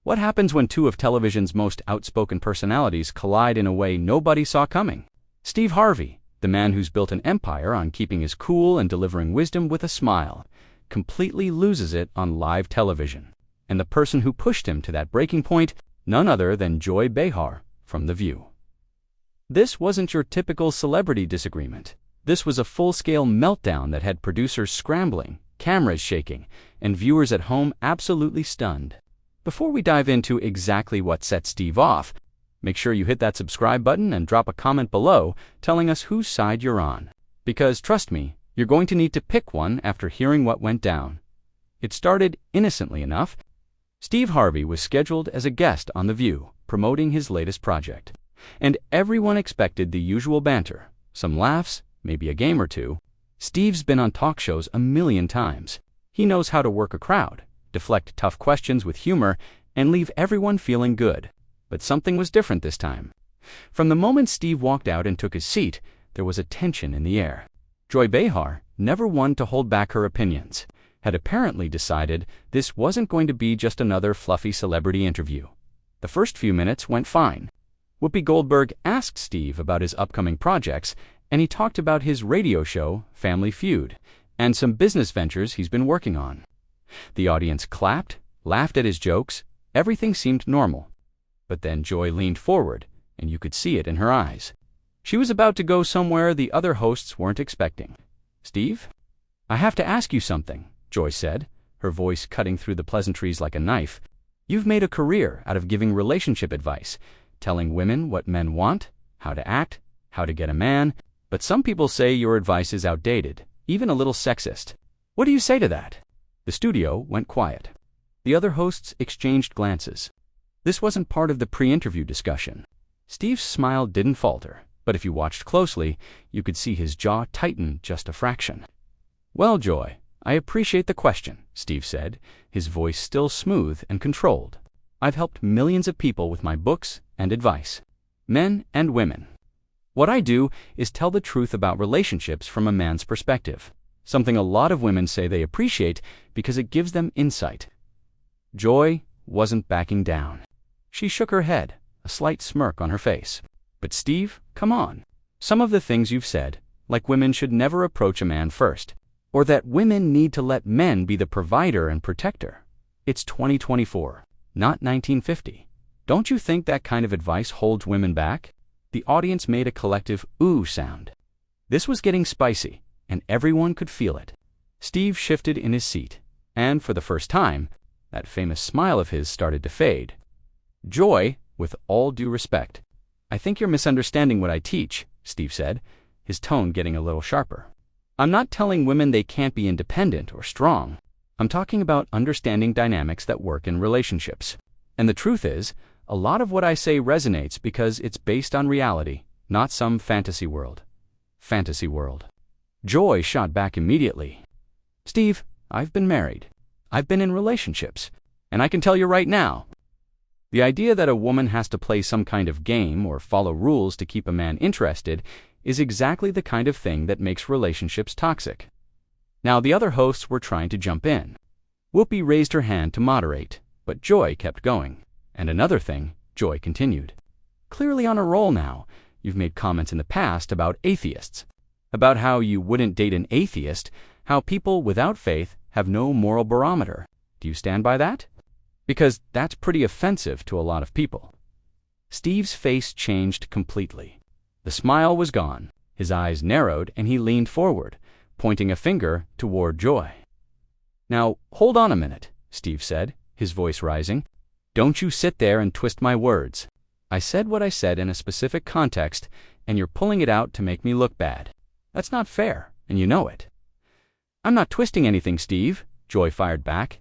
What happens when two of television's most outspoken personalities collide in a way nobody saw coming? Steve Harvey, the man who's built an empire on keeping his cool and delivering wisdom with a smile, completely loses it on live television. And the person who pushed him to that breaking point, none other than Joy Behar from The View. This wasn't your typical celebrity disagreement. This was a full-scale meltdown that had producers scrambling, cameras shaking, and viewers at home absolutely stunned. Before we dive into exactly what set Steve off, make sure you hit that subscribe button and drop a comment below telling us whose side you're on. Because, trust me, you're going to need to pick one after hearing what went down. It started innocently enough. Steve Harvey was scheduled as a guest on The View, promoting his latest project. And everyone expected the usual banter, some laughs, maybe a game or two. Steve's been on talk shows a million times. He knows how to work a crowd, deflect tough questions with humor, and leave everyone feeling good. But something was different this time. From the moment Steve walked out and took his seat, there was a tension in the air. Joy Behar, never one to hold back her opinions, had apparently decided this wasn't going to be just another fluffy celebrity interview. The first few minutes went fine. Whoopi Goldberg asked Steve about his upcoming projects, and he talked about his radio show, Family Feud, and some business ventures he's been working on. The audience clapped, laughed at his jokes, everything seemed normal. But then Joy leaned forward, and you could see it in her eyes. She was about to go somewhere the other hosts weren't expecting. "Steve, I have to ask you something," Joy said, her voice cutting through the pleasantries like a knife. "You've made a career out of giving relationship advice, telling women what men want, how to act, how to get a man, but some people say your advice is outdated, even a little sexist. What do you say to that?" The studio went quiet. The other hosts exchanged glances. This wasn't part of the pre-interview discussion. Steve's smile didn't falter, but if you watched closely, you could see his jaw tighten just a fraction. "Well, Joy, I appreciate the question," Steve said, his voice still smooth and controlled. "I've helped millions of people with my books and advice, men and women. What I do is tell the truth about relationships from a man's perspective, something a lot of women say they appreciate because it gives them insight." Joy wasn't backing down. She shook her head, a slight smirk on her face. "But Steve, come on. Some of the things you've said, like women should never approach a man first, or that women need to let men be the provider and protector. It's 2024, not 1950. Don't you think that kind of advice holds women back?" The audience made a collective ooh sound. This was getting spicy, and everyone could feel it. Steve shifted in his seat, and for the first time, that famous smile of his started to fade. "Joy, with all due respect, I think you're misunderstanding what I teach," Steve said, his tone getting a little sharper. "I'm not telling women they can't be independent or strong. I'm talking about understanding dynamics that work in relationships. And the truth is, a lot of what I say resonates because it's based on reality, not some fantasy world." Fantasy world. Joy shot back immediately. "Steve, I've been married. I've been in relationships. And I can tell you right now, the idea that a woman has to play some kind of game or follow rules to keep a man interested is exactly the kind of thing that makes relationships toxic." Now the other hosts were trying to jump in. Whoopi raised her hand to moderate, but Joy kept going. "And another thing," Joy continued. "Clearly on a roll now, you've made comments in the past about atheists, about how you wouldn't date an atheist, how people without faith have no moral barometer. Do you stand by that? Because that's pretty offensive to a lot of people." Steve's face changed completely. The smile was gone, his eyes narrowed, and he leaned forward, pointing a finger toward Joy. "Now, hold on a minute," Steve said, his voice rising. "Don't you sit there and twist my words. I said what I said in a specific context, and you're pulling it out to make me look bad. That's not fair, and you know it." "I'm not twisting anything, Steve," Joy fired back.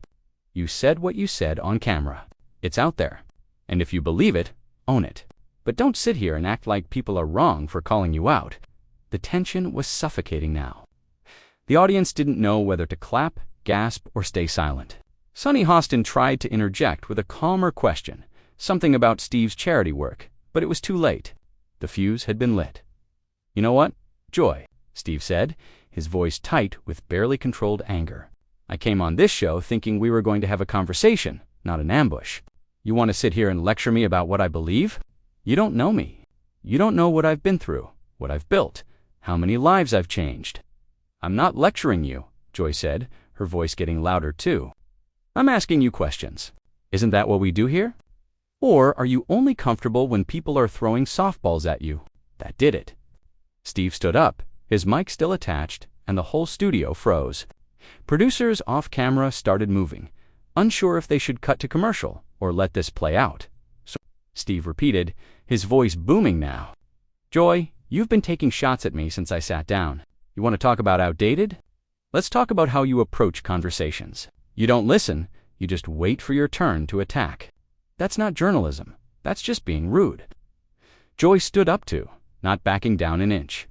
"You said what you said on camera. It's out there. And if you believe it, own it. But don't sit here and act like people are wrong for calling you out." The tension was suffocating now. The audience didn't know whether to clap, gasp, or stay silent. Sonny Hostin tried to interject with a calmer question, something about Steve's charity work, but it was too late. The fuse had been lit. "You know what, Joy," Steve said, his voice tight with barely controlled anger. "I came on this show thinking we were going to have a conversation, not an ambush. You want to sit here and lecture me about what I believe? You don't know me. You don't know what I've been through, what I've built, how many lives I've changed. I'm not lecturing you, Joy said, her voice getting louder too. I'm asking you questions. Isn't that what we do here? Or are you only comfortable when people are throwing softballs at you? That did it. Steve stood up, his mic still attached, and the whole studio froze. Producers off camera started moving, unsure if they should cut to commercial or let this play out. So Steve repeated, his voice booming now. Joy, you've been taking shots at me since I sat down. You want to talk about outdated? Let's talk about how you approach conversations. You don't listen, you just wait for your turn to attack. That's not journalism. That's just being rude. Joy stood up too, not backing down an inch.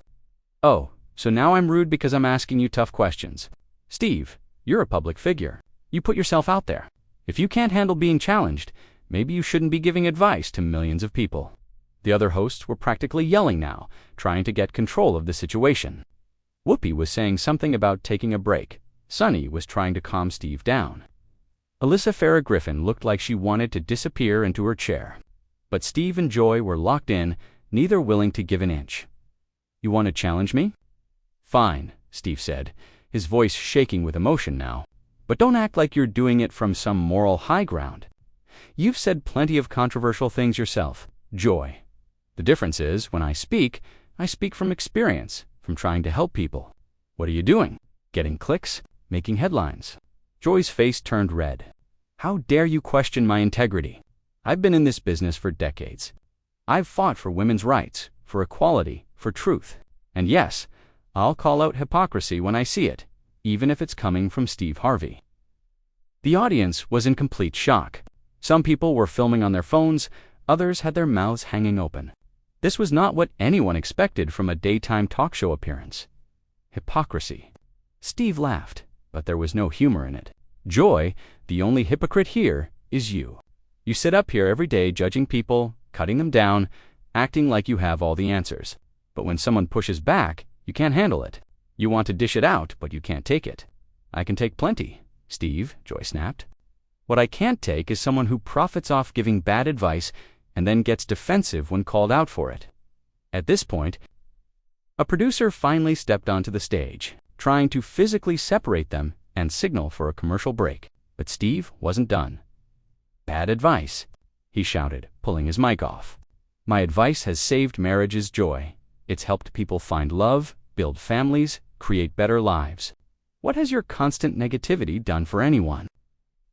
Oh, so now I'm rude because I'm asking you tough questions. Steve, you're a public figure. You put yourself out there. If you can't handle being challenged, maybe you shouldn't be giving advice to millions of people. The other hosts were practically yelling now, trying to get control of the situation. Whoopi was saying something about taking a break. Sunny was trying to calm Steve down. Alyssa Farrah Griffin looked like she wanted to disappear into her chair. But Steve and Joy were locked in, neither willing to give an inch. You want to challenge me? Fine, Steve said, his voice shaking with emotion now. But don't act like you're doing it from some moral high ground. You've said plenty of controversial things yourself, Joy. The difference is, when I speak from experience, from trying to help people. What are you doing? Getting clicks? Making headlines? Joy's face turned red. How dare you question my integrity? I've been in this business for decades. I've fought for women's rights, for equality, for truth. And yes, I'll call out hypocrisy when I see it, even if it's coming from Steve Harvey. The audience was in complete shock. Some people were filming on their phones, others had their mouths hanging open. This was not what anyone expected from a daytime talk show appearance. Hypocrisy. Steve laughed, but there was no humor in it. Joy, the only hypocrite here is you. You sit up here every day judging people, cutting them down, acting like you have all the answers. But when someone pushes back, you can't handle it. You want to dish it out, but you can't take it. I can take plenty, Steve, Joy snapped. What I can't take is someone who profits off giving bad advice and then gets defensive when called out for it. At this point, a producer finally stepped onto the stage, trying to physically separate them and signal for a commercial break. But Steve wasn't done. Bad advice, he shouted, pulling his mic off. My advice has saved marriages, Joy. It's helped people find love, build families, create better lives. What has your constant negativity done for anyone?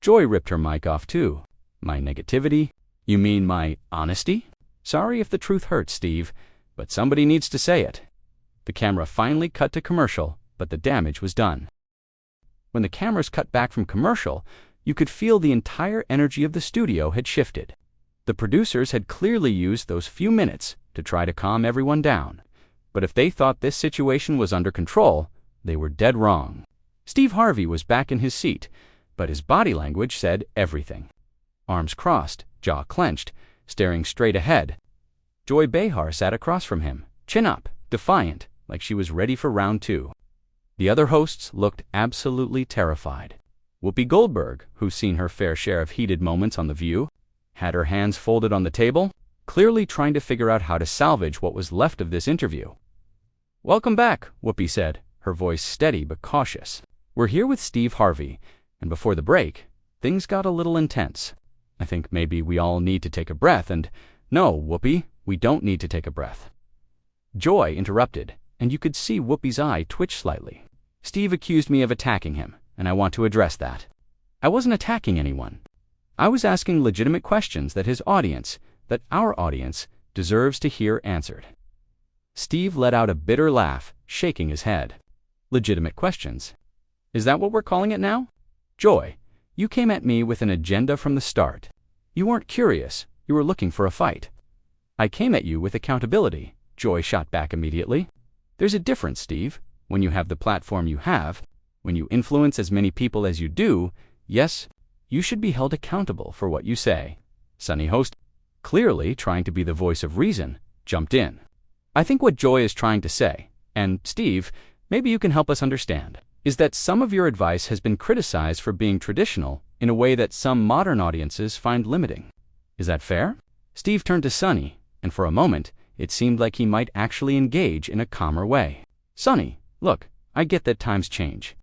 Joy ripped her mic off too. My negativity? You mean my honesty? Sorry if the truth hurts, Steve, but somebody needs to say it. The camera finally cut to commercial, but the damage was done. When the cameras cut back from commercial, you could feel the entire energy of the studio had shifted. The producers had clearly used those few minutes to try to calm everyone down. But if they thought this situation was under control, they were dead wrong. Steve Harvey was back in his seat, but his body language said everything. Arms crossed, jaw clenched, staring straight ahead. Joy Behar sat across from him, chin up, defiant, like she was ready for round two. The other hosts looked absolutely terrified. Whoopi Goldberg, who's seen her fair share of heated moments on The View, had her hands folded on the table, clearly trying to figure out how to salvage what was left of this interview. Welcome back, Whoopi said, her voice steady but cautious. We're here with Steve Harvey, and before the break, things got a little intense. I think maybe we all need to take a breath, and no, Whoopi, we don't need to take a breath. Joy interrupted, and you could see Whoopi's eye twitch slightly. Steve accused me of attacking him, and I want to address that. I wasn't attacking anyone. I was asking legitimate questions that our audience, deserves to hear answered. Steve let out a bitter laugh, shaking his head. Legitimate questions. Is that what we're calling it now? Joy, you came at me with an agenda from the start. You weren't curious, you were looking for a fight. I came at you with accountability, Joy shot back immediately. There's a difference, Steve. When you have the platform you have, when you influence as many people as you do, yes, you should be held accountable for what you say. Sunny host, clearly trying to be the voice of reason, jumped in. I think what Joy is trying to say, and Steve, maybe you can help us understand, is that some of your advice has been criticized for being traditional in a way that some modern audiences find limiting. Is that fair? Steve turned to Sonny, and for a moment, it seemed like he might actually engage in a calmer way. Sonny, look, I get that times change.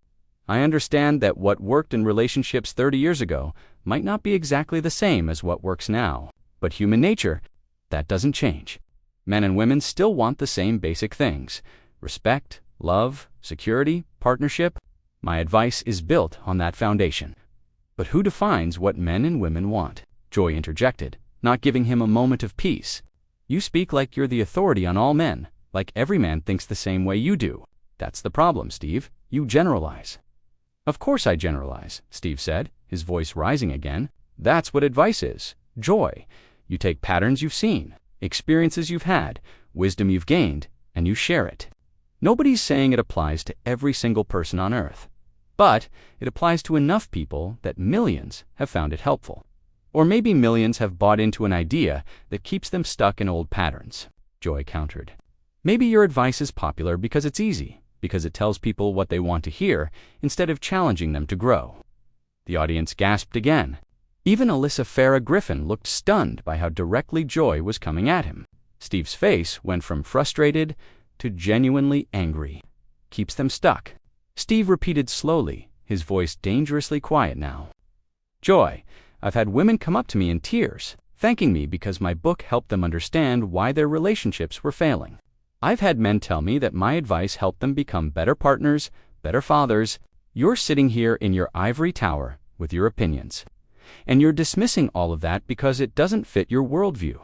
I understand that what worked in relationships 30 years ago might not be exactly the same as what works now. But human nature, that doesn't change. Men and women still want the same basic things: respect, love, security, partnership. My advice is built on that foundation. But who defines what men and women want? Joy interjected, not giving him a moment of peace. You speak like you're the authority on all men, like every man thinks the same way you do. That's the problem, Steve. You generalize. Of course I generalize, Steve said, his voice rising again. That's what advice is. Joy. You take patterns you've seen, experiences you've had, wisdom you've gained, and you share it. Nobody's saying it applies to every single person on earth, but it applies to enough people that millions have found it helpful. Or maybe millions have bought into an idea that keeps them stuck in old patterns, Joy countered. Maybe your advice is popular because it's easy, because it tells people what they want to hear instead of challenging them to grow. The audience gasped again. Even Alyssa Farah Griffin looked stunned by how directly Joy was coming at him. Steve's face went from frustrated to genuinely angry. Keeps them stuck. Steve repeated slowly, his voice dangerously quiet now. Joy, I've had women come up to me in tears, thanking me because my book helped them understand why their relationships were failing. I've had men tell me that my advice helped them become better partners, better fathers. You're sitting here in your ivory tower with your opinions, and you're dismissing all of that because it doesn't fit your worldview.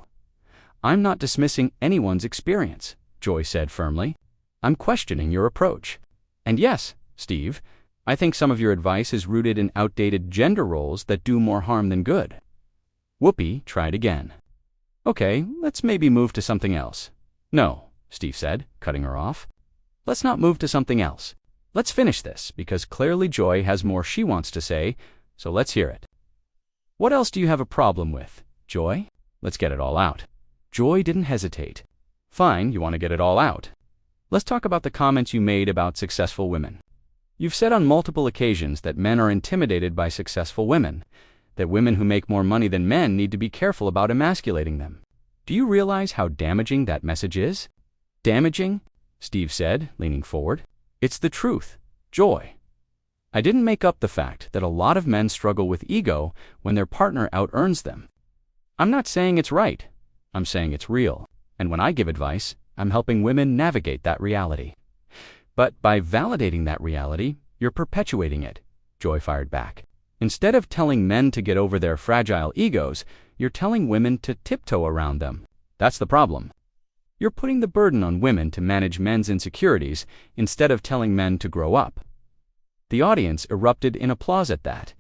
I'm not dismissing anyone's experience, Joy said firmly. I'm questioning your approach. And yes, Steve, I think some of your advice is rooted in outdated gender roles that do more harm than good. Whoopi tried again. Okay, let's maybe move to something else. No, Steve said, cutting her off. Let's not move to something else. Let's finish this, because clearly Joy has more she wants to say, so let's hear it. What else do you have a problem with, Joy? Let's get it all out. Joy didn't hesitate. Fine, you want to get it all out. Let's talk about the comments you made about successful women. You've said on multiple occasions that men are intimidated by successful women, that women who make more money than men need to be careful about emasculating them. Do you realize how damaging that message is? Damaging? Steve said, leaning forward. It's the truth, Joy. I didn't make up the fact that a lot of men struggle with ego when their partner out-earns them. I'm not saying it's right. I'm saying it's real. And when I give advice, I'm helping women navigate that reality. But by validating that reality, you're perpetuating it, Joy fired back. Instead of telling men to get over their fragile egos, you're telling women to tiptoe around them. That's the problem. You're putting the burden on women to manage men's insecurities instead of telling men to grow up. The audience erupted in applause at that,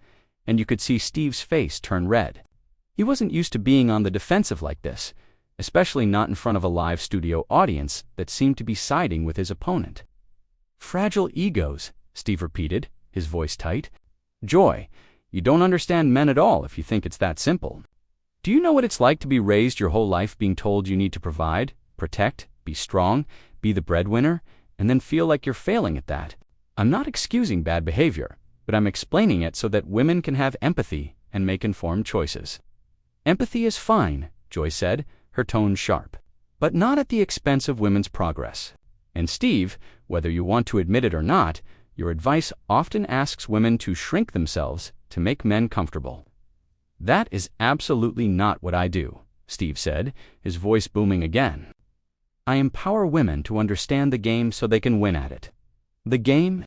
and you could see Steve's face turn red. He wasn't used to being on the defensive like this, especially not in front of a live studio audience that seemed to be siding with his opponent. Fragile egos, Steve repeated, his voice tight. Joy, you don't understand men at all if you think it's that simple. Do you know what it's like to be raised your whole life being told you need to provide, protect, be strong, be the breadwinner, and then feel like you're failing at that? I'm not excusing bad behavior, but I'm explaining it so that women can have empathy and make informed choices. Empathy is fine, Joy said, her tone sharp, but not at the expense of women's progress. And Steve, whether you want to admit it or not, your advice often asks women to shrink themselves to make men comfortable. That is absolutely not what I do, Steve said, his voice booming again. I empower women to understand the game so they can win at it. The game?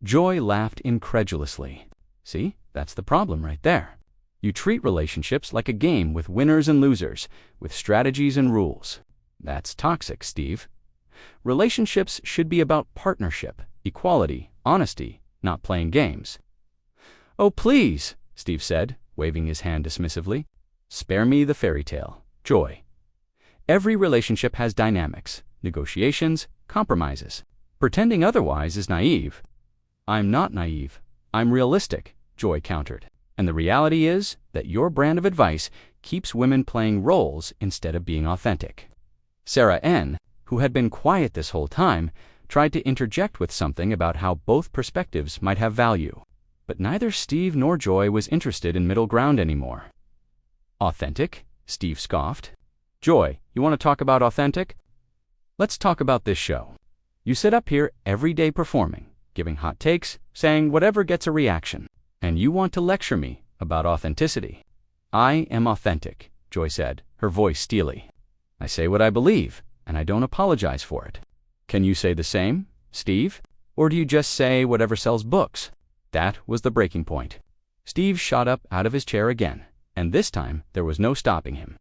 Joy laughed incredulously. See, that's the problem right there. You treat relationships like a game with winners and losers, with strategies and rules. That's toxic, Steve. Relationships should be about partnership, equality, honesty, not playing games. Oh, please, Steve said, waving his hand dismissively. Spare me the fairy tale, Joy. Every relationship has dynamics, negotiations, compromises. Pretending otherwise is naive. I'm not naive. I'm realistic, Joy countered. And the reality is that your brand of advice keeps women playing roles instead of being authentic. Sarah N., who had been quiet this whole time, tried to interject with something about how both perspectives might have value. But neither Steve nor Joy was interested in middle ground anymore. Authentic? Steve scoffed. Joy, you want to talk about authentic? Let's talk about this show. You sit up here every day performing, giving hot takes, saying whatever gets a reaction, and you want to lecture me about authenticity. I am authentic, Joy said, her voice steely. I say what I believe, and I don't apologize for it. Can you say the same, Steve? Or do you just say whatever sells books? That was the breaking point. Steve shot up out of his chair again, and this time there was no stopping him.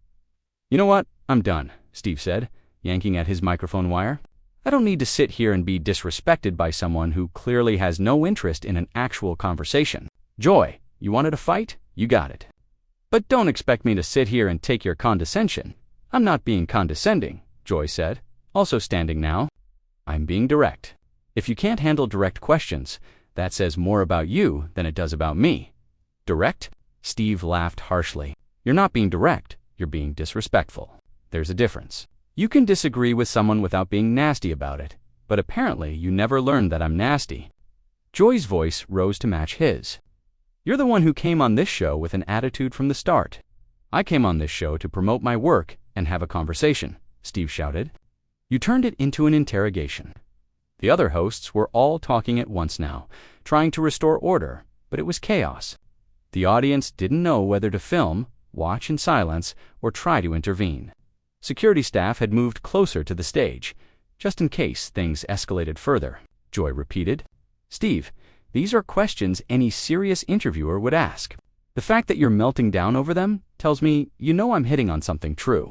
You know what? I'm done, Steve said, yanking at his microphone wire. I don't need to sit here and be disrespected by someone who clearly has no interest in an actual conversation. Joy, you wanted a fight? You got it. But don't expect me to sit here and take your condescension. I'm not being condescending, Joy said, also standing now. I'm being direct. If you can't handle direct questions, that says more about you than it does about me. Direct? Steve laughed harshly. You're not being direct, you're being disrespectful. There's a difference. You can disagree with someone without being nasty about it, but apparently you never learned that I'm nasty. Joy's voice rose to match his. You're the one who came on this show with an attitude from the start. I came on this show to promote my work and have a conversation, Steve shouted. You turned it into an interrogation. The other hosts were all talking at once now, trying to restore order, but it was chaos. The audience didn't know whether to film, watch in silence, or try to intervene. Security staff had moved closer to the stage, just in case things escalated further, Joy repeated. Steve, these are questions any serious interviewer would ask. The fact that you're melting down over them tells me you know I'm hitting on something true.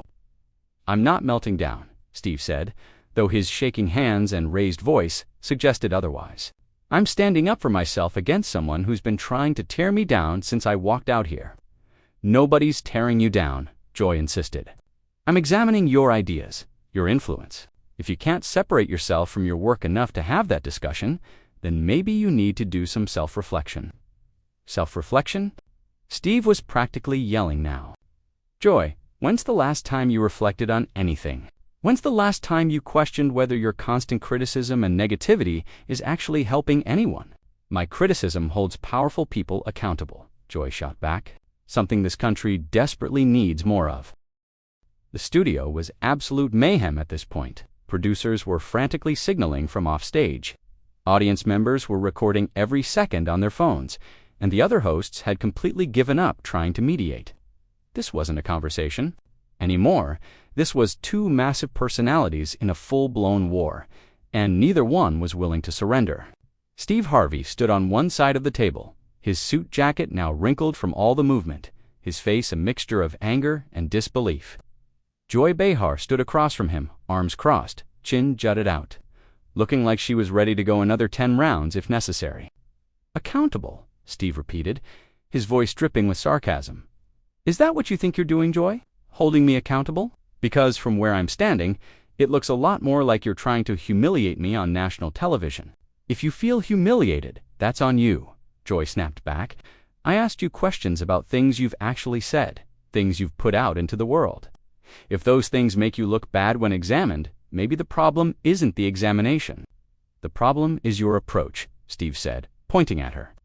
I'm not melting down, Steve said, though his shaking hands and raised voice suggested otherwise. I'm standing up for myself against someone who's been trying to tear me down since I walked out here. Nobody's tearing you down, Joy insisted. I'm examining your ideas, your influence. If you can't separate yourself from your work enough to have that discussion, then maybe you need to do some self-reflection. Self-reflection? Steve was practically yelling now. Joy, when's the last time you reflected on anything? When's the last time you questioned whether your constant criticism and negativity is actually helping anyone? My criticism holds powerful people accountable, Joy shot back, something this country desperately needs more of. The studio was absolute mayhem at this point. Producers were frantically signaling from offstage. Audience members were recording every second on their phones, and the other hosts had completely given up trying to mediate. This wasn't a conversation. Anymore, this was two massive personalities in a full-blown war, and neither one was willing to surrender. Steve Harvey stood on one side of the table, his suit jacket now wrinkled from all the movement, his face a mixture of anger and disbelief. Joy Behar stood across from him, arms crossed, chin jutted out, looking like she was ready to go another 10 rounds if necessary. Accountable, Steve repeated, his voice dripping with sarcasm. Is that what you think you're doing, Joy? Holding me accountable? Because from where I'm standing, it looks a lot more like you're trying to humiliate me on national television. If you feel humiliated, that's on you, Joy snapped back. I asked you questions about things you've actually said, things you've put out into the world. If those things make you look bad when examined, maybe the problem isn't the examination. The problem is your approach, Steve said, pointing at her.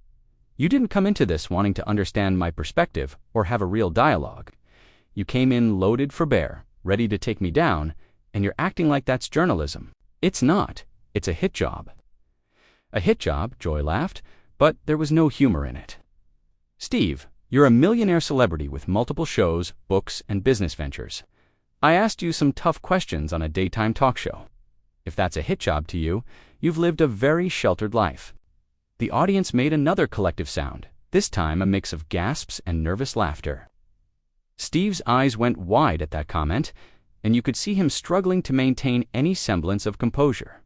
You didn't come into this wanting to understand my perspective or have a real dialogue. You came in loaded for bear, ready to take me down, and you're acting like that's journalism. It's not. It's a hit job. A hit job, Joy laughed, but there was no humor in it. Steve, you're a millionaire celebrity with multiple shows, books, and business ventures. I asked you some tough questions on a daytime talk show. If that's a hit job to you, you've lived a very sheltered life. The audience made another collective sound, this time a mix of gasps and nervous laughter. Steve's eyes went wide at that comment, and you could see him struggling to maintain any semblance of composure.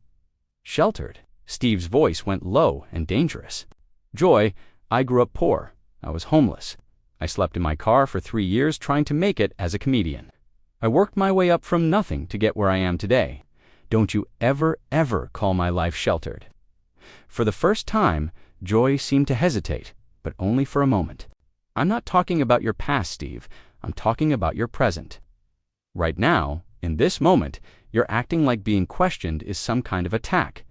Sheltered? Steve's voice went low and dangerous. Joy, I grew up poor. I was homeless. I slept in my car for 3 years trying to make it as a comedian. I worked my way up from nothing to get where I am today. Don't you ever call my life sheltered. For the first time, Joy seemed to hesitate, but only for a moment. I'm not talking about your past, Steve. I'm talking about your present. Right now, in this moment, you're acting like being questioned is some kind of attack.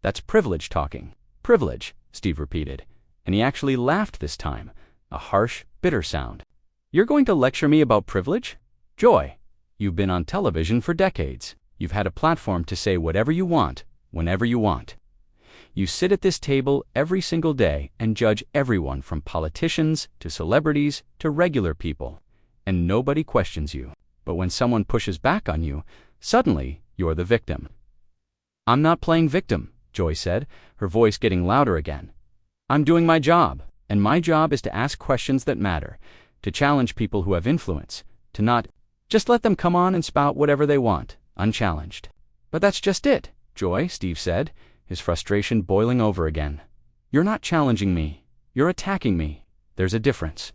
That's privilege talking. Privilege, Steve repeated, and he actually laughed this time, a harsh, bitter sound. You're going to lecture me about privilege? Joy, you've been on television for decades. You've had a platform to say whatever you want, whenever you want. You sit at this table every single day and judge everyone from politicians to celebrities to regular people, and nobody questions you. But when someone pushes back on you, suddenly you're the victim. I'm not playing victim, Joy said, her voice getting louder again. I'm doing my job, and my job is to ask questions that matter, to challenge people who have influence, to not just let them come on and spout whatever they want, unchallenged. But that's just it, Joy, Steve said, his frustration boiling over again. You're not challenging me. You're attacking me. There's a difference.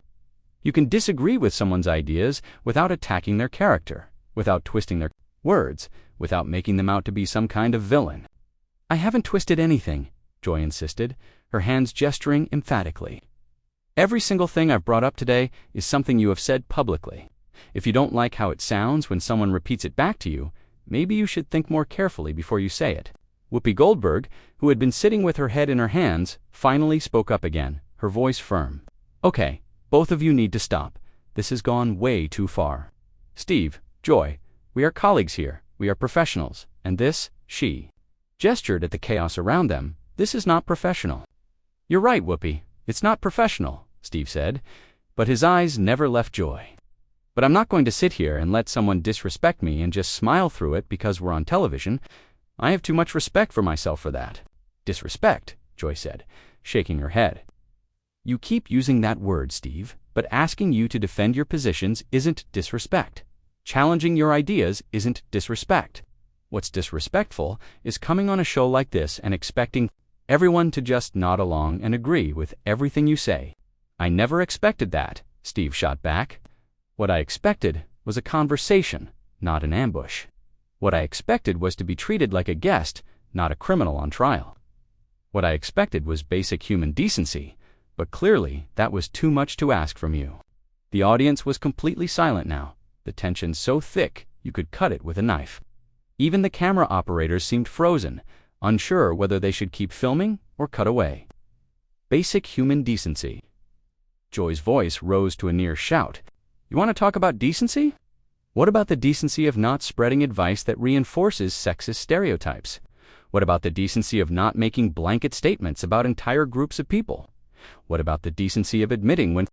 You can disagree with someone's ideas without attacking their character, without twisting their words, without making them out to be some kind of villain. I haven't twisted anything, Joy insisted, her hands gesturing emphatically. Every single thing I've brought up today is something you have said publicly. If you don't like how it sounds when someone repeats it back to you, maybe you should think more carefully before you say it. Whoopi Goldberg, who had been sitting with her head in her hands, finally spoke up again, her voice firm. Okay, both of you need to stop. This has gone way too far. Steve, Joy, we are colleagues here. We are professionals. And this, she gestured at the chaos around them, this is not professional. You're right, Whoopi. It's not professional, Steve said, but his eyes never left Joy. But I'm not going to sit here and let someone disrespect me and just smile through it because we're on television. I have too much respect for myself for that. Disrespect, Joy said, shaking her head. You keep using that word, Steve, but asking you to defend your positions isn't disrespect. Challenging your ideas isn't disrespect. What's disrespectful is coming on a show like this and expecting everyone to just nod along and agree with everything you say. I never expected that, Steve shot back. What I expected was a conversation, not an ambush. What I expected was to be treated like a guest, not a criminal on trial. What I expected was basic human decency, but clearly that was too much to ask from you. The audience was completely silent now, the tension so thick you could cut it with a knife. Even the camera operators seemed frozen, unsure whether they should keep filming or cut away. Basic human decency. Joy's voice rose to a near shout. You want to talk about decency? What about the decency of not spreading advice that reinforces sexist stereotypes? What about the decency of not making blanket statements about entire groups of people? What about the decency of admitting when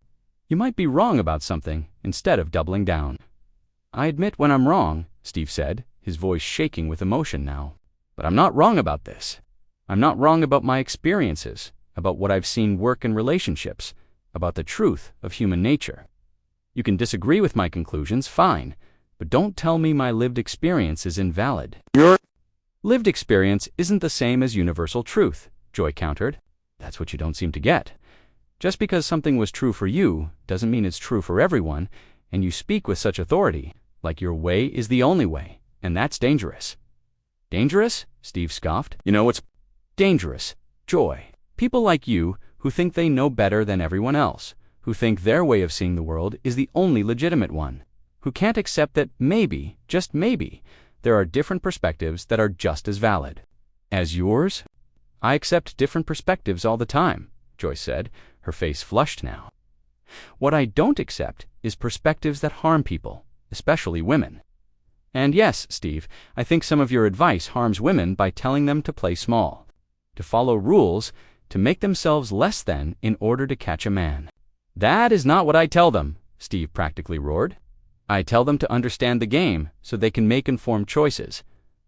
you might be wrong about something instead of doubling down? I admit when I'm wrong, Steve said, his voice shaking with emotion now. But I'm not wrong about this. I'm not wrong about my experiences, about what I've seen work in relationships, about the truth of human nature. You can disagree with my conclusions, fine, but don't tell me my lived experience is invalid. Your lived experience isn't the same as universal truth, Joy countered. That's what you don't seem to get. Just because something was true for you doesn't mean it's true for everyone, and you speak with such authority, like your way is the only way, and that's dangerous. Dangerous? Steve scoffed. You know what's dangerous? Joy. People like you who think they know better than everyone else, who think their way of seeing the world is the only legitimate one, who can't accept that maybe, just maybe, there are different perspectives that are just as valid. As yours? I accept different perspectives all the time, Joy said, her face flushed now. What I don't accept is perspectives that harm people, especially women. And yes, Steve, I think some of your advice harms women by telling them to play small, to follow rules, to make themselves less than in order to catch a man. That is not what I tell them, Steve practically roared. I tell them to understand the game so they can make informed choices.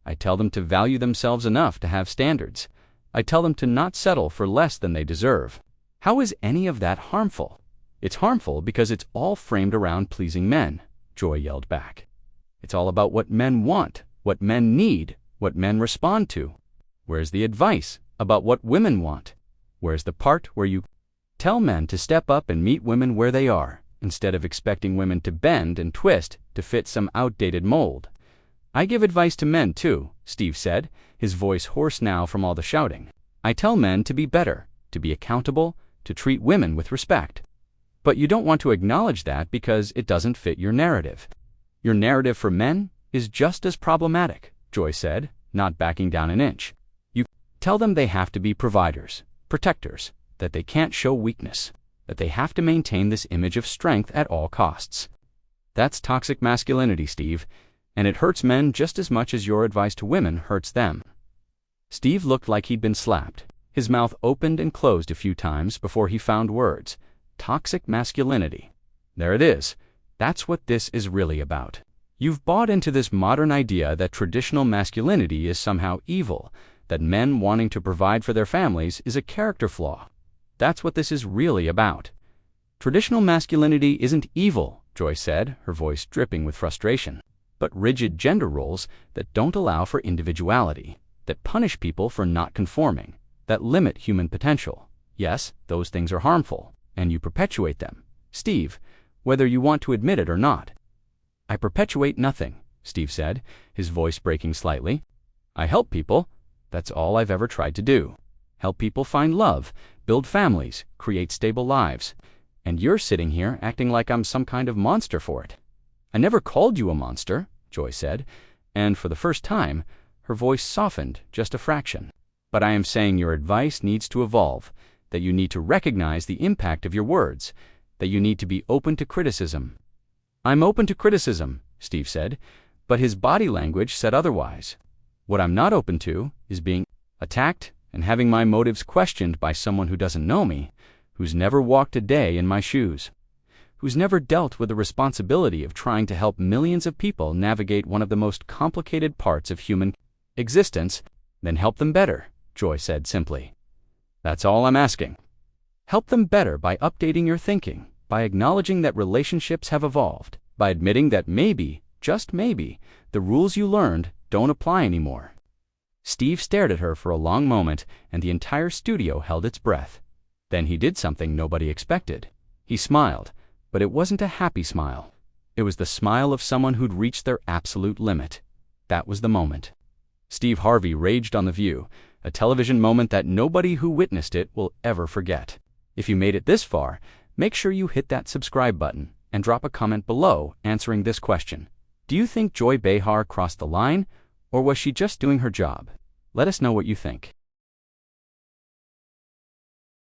I tell them to value themselves enough to have standards. I tell them to not settle for less than they deserve. How is any of that harmful? It's harmful because it's all framed around pleasing men, Joy yelled back. It's all about what men want, what men need, what men respond to. Where's the advice about what women want? Where's the part where you tell men to step up and meet women where they are, instead of expecting women to bend and twist to fit some outdated mold? I give advice to men too, Steve said, his voice hoarse now from all the shouting. I tell men to be better, to be accountable, to treat women with respect. But you don't want to acknowledge that because it doesn't fit your narrative. Your narrative for men is just as problematic, Joy said, not backing down an inch. You tell them they have to be providers, protectors, that they can't show weakness. that they have to maintain this image of strength at all costs. That's toxic masculinity, Steve, and it hurts men just as much as your advice to women hurts them. Steve looked like he'd been slapped. His mouth opened and closed a few times before he found words. Toxic masculinity. There it is. That's what this is really about. You've bought into this modern idea that traditional masculinity is somehow evil, that men wanting to provide for their families is a character flaw. That's what this is really about. Traditional masculinity isn't evil, Joy said, her voice dripping with frustration, but rigid gender roles that don't allow for individuality, that punish people for not conforming, that limit human potential. Yes, those things are harmful, and you perpetuate them, Steve, whether you want to admit it or not. I perpetuate nothing, Steve said, his voice breaking slightly. I help people. That's all I've ever tried to do. Help people find love, build families, create stable lives. And you're sitting here acting like I'm some kind of monster for it. I never called you a monster, Joy said, and for the first time, her voice softened just a fraction. But I am saying your advice needs to evolve, that you need to recognize the impact of your words, that you need to be open to criticism. I'm open to criticism, Steve said, but his body language said otherwise. What I'm not open to is being attacked and having my motives questioned by someone who doesn't know me, who's never walked a day in my shoes, who's never dealt with the responsibility of trying to help millions of people navigate one of the most complicated parts of human existence. Then help them better, Joy said simply. That's all I'm asking. Help them better by updating your thinking, by acknowledging that relationships have evolved, by admitting that maybe, just maybe, the rules you learned don't apply anymore. Steve stared at her for a long moment, and the entire studio held its breath. Then he did something nobody expected. He smiled, but it wasn't a happy smile. It was the smile of someone who'd reached their absolute limit. That was the moment. Steve Harvey raged on The View, a television moment that nobody who witnessed it will ever forget. If you made it this far, make sure you hit that subscribe button and drop a comment below answering this question. Do you think Joy Behar crossed the line, or was she just doing her job? Let us know what you think.